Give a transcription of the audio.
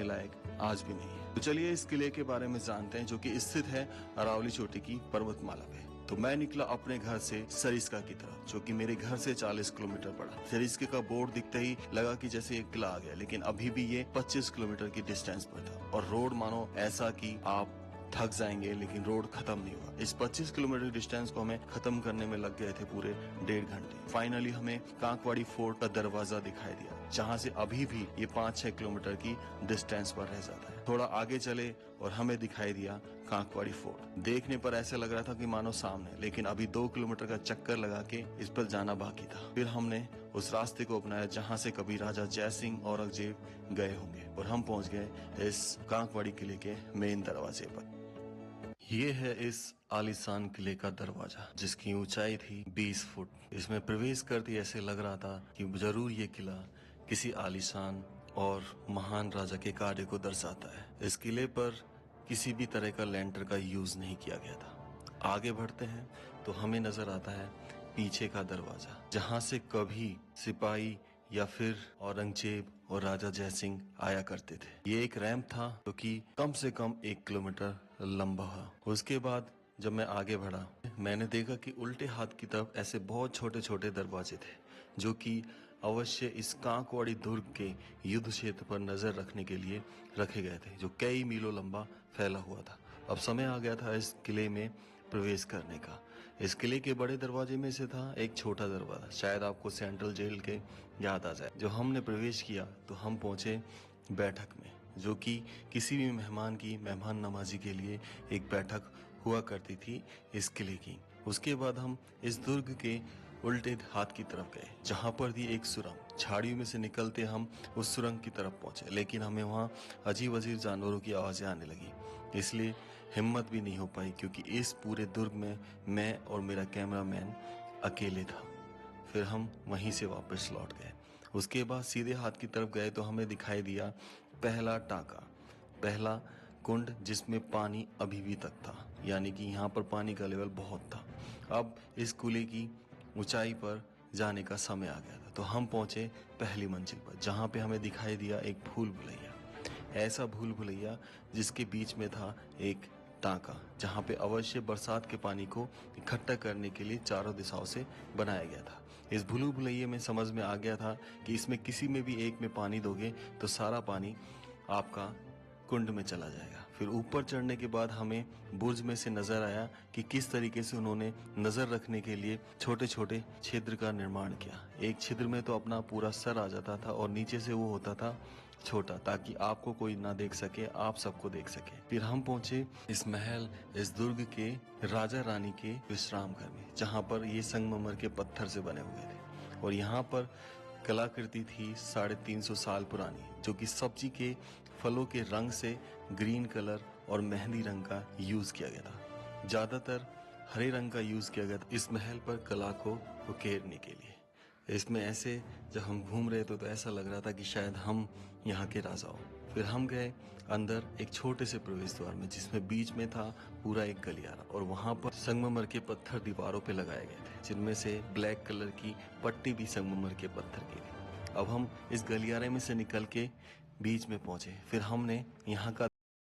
लायक आज भी नहीं है। तो चलिए इस किले के बारे में जानते हैं, जो कि स्थित है अरावली चोटी की पर्वतमाला पे। तो मैं निकला अपने घर से सरिस्का की तरफ, जो कि मेरे घर से 40 किलोमीटर पड़ा। सरिस्का का बोर्ड दिखते ही लगा कि जैसे एक किला आ गया, लेकिन अभी भी ये 25 किलोमीटर की डिस्टेंस पर था और रोड मानो ऐसा कि आप थक जाएंगे लेकिन रोड खत्म नहीं हुआ। इस 25 किलोमीटर डिस्टेंस को हमें खत्म करने में लग गए थे पूरे 1.5 घंटे। फाइनली हमें कांकवाड़ी फोर्ट का दरवाजा दिखाई दिया, जहां से अभी भी ये 5-6 किलोमीटर की डिस्टेंस पर रह जाता है। थोड़ा आगे चले और हमें दिखाई दिया कांकवाड़ी फोर्ट। देखने पर ऐसा लग रहा था कि मानो सामने, लेकिन अभी 2 किलोमीटर का चक्कर लगा के इस पर जाना बाकी था। फिर हमने उस रास्ते को अपनाया जहां से कभी राजा जय सिंह औरंगजेब गए होंगे, और हम पहुंच गए इस कांकवाड़ी किले के मेन दरवाजे पर। ये है इस आलीशान किले का दरवाजा, जिसकी ऊंचाई थी 20 फुट। इसमें प्रवेश करते ऐसे लग रहा था कि जरूर ये किला किसी आलीशान और महान राजा के कार्य को दर्शाता है। इस किले पर किसी भी तरह का लेंटर का यूज नहीं किया गया था। आगे बढ़ते हैं तो हमें नजर आता है पीछे का दरवाजा, जहां से कभी सिपाही या फिर औरंगजेब और राजा जय सिंह आया करते थे। ये एक रैंप था जो कि कम से कम 1 किलोमीटर लंबा है। उसके बाद जब मैं आगे बढ़ा, मैंने देखा कि उल्टे हाथ की तरफ ऐसे बहुत छोटे छोटे दरवाजे थे, जो कि अवश्य इस कांकवाड़ी दुर्ग के युद्ध क्षेत्र पर नजर रखने के लिए रखे गए थे, जो कई मीलों लंबा फैला हुआ था। अब समय आ गया था इस किले में प्रवेश करने का। इस किले के बड़े दरवाजे में से था एक छोटा दरवाजा, शायद आपको सेंट्रल जेल के याद आ जाए। जो हमने प्रवेश किया तो हम पहुंचे बैठक में, जो कि किसी भी मेहमान की मेहमान नवाजी के लिए एक बैठक हुआ करती थी इस किले की। उसके बाद हम इस दुर्ग के उल्टे हाथ की तरफ गए, जहां पर थी एक सुरंग। झाड़ियों में से निकलते हम उस सुरंग की तरफ पहुंचे, लेकिन हमें वहां अजीब अजीब जानवरों की आवाजें आने लगी, इसलिए हिम्मत भी नहीं हो पाई, क्योंकि इस पूरे दुर्ग में मैं और मेरा कैमरामैन अकेले था। फिर हम वहीं से वापस लौट गए। उसके बाद सीधे हाथ की तरफ गए तो हमें दिखाई दिया पहला टाका, पहला कुंड, जिसमें पानी अभी भी तक था, यानी कि यहाँ पर पानी का लेवल बहुत था। अब इस कुले की ऊंचाई पर जाने का समय आ गया था, तो हम पहुंचे पहली मंजिल पर, जहां पे हमें दिखाई दिया एक भूल भुलैया। ऐसा भूल भुलैया जिसके बीच में था एक टांका, जहां पे अवश्य बरसात के पानी को इकट्ठा करने के लिए चारों दिशाओं से बनाया गया था। इस भूल भुलैये में समझ में आ गया था कि इसमें किसी में भी एक में पानी दोगे तो सारा पानी आपका कुंड में चला जाएगा। फिर ऊपर चढ़ने के बाद हमें बुर्ज में से नजर आया कि किस तरीके से उन्होंने नजर रखने के लिए छोटे छोटे छिद्र का निर्माण किया। एक छिद्र में तो अपना पूरा सर आ जाता था और नीचे से वो होता था छोटा, ताकि आपको कोई ना देख सके, आप सबको देख सके। फिर हम पहुंचे इस महल, इस दुर्ग के राजा रानी के विश्राम घर में, जहां पर ये संगमरमर के पत्थर से बने हुए थे। और यहाँ पर कलाकृति थी 350 साल पुरानी, जो कि सब्जी के फलों के रंग से ग्रीन कलर और मेहंदी रंग का यूज किया गया था। ज्यादातर हरे रंग का यूज किया गया था इस महल पर कला को उकेरने के लिए। इसमें ऐसे जब हम घूम रहे थे तो ऐसा लग रहा था कि शायद हम यहाँ के राजा हो। फिर हम गए अंदर एक छोटे से प्रवेश द्वार में, जिसमें बीच में था पूरा एक गलियारा, और वहां पर संगमरमर के पत्थर दीवारों पे लगाए गए थे, जिनमें से ब्लैक कलर की पट्टी भी संगमरमर के पत्थर की थी। अब हम इस गलियारे में से निकल के बीच में पहुंचे। फिर हमने यहाँ का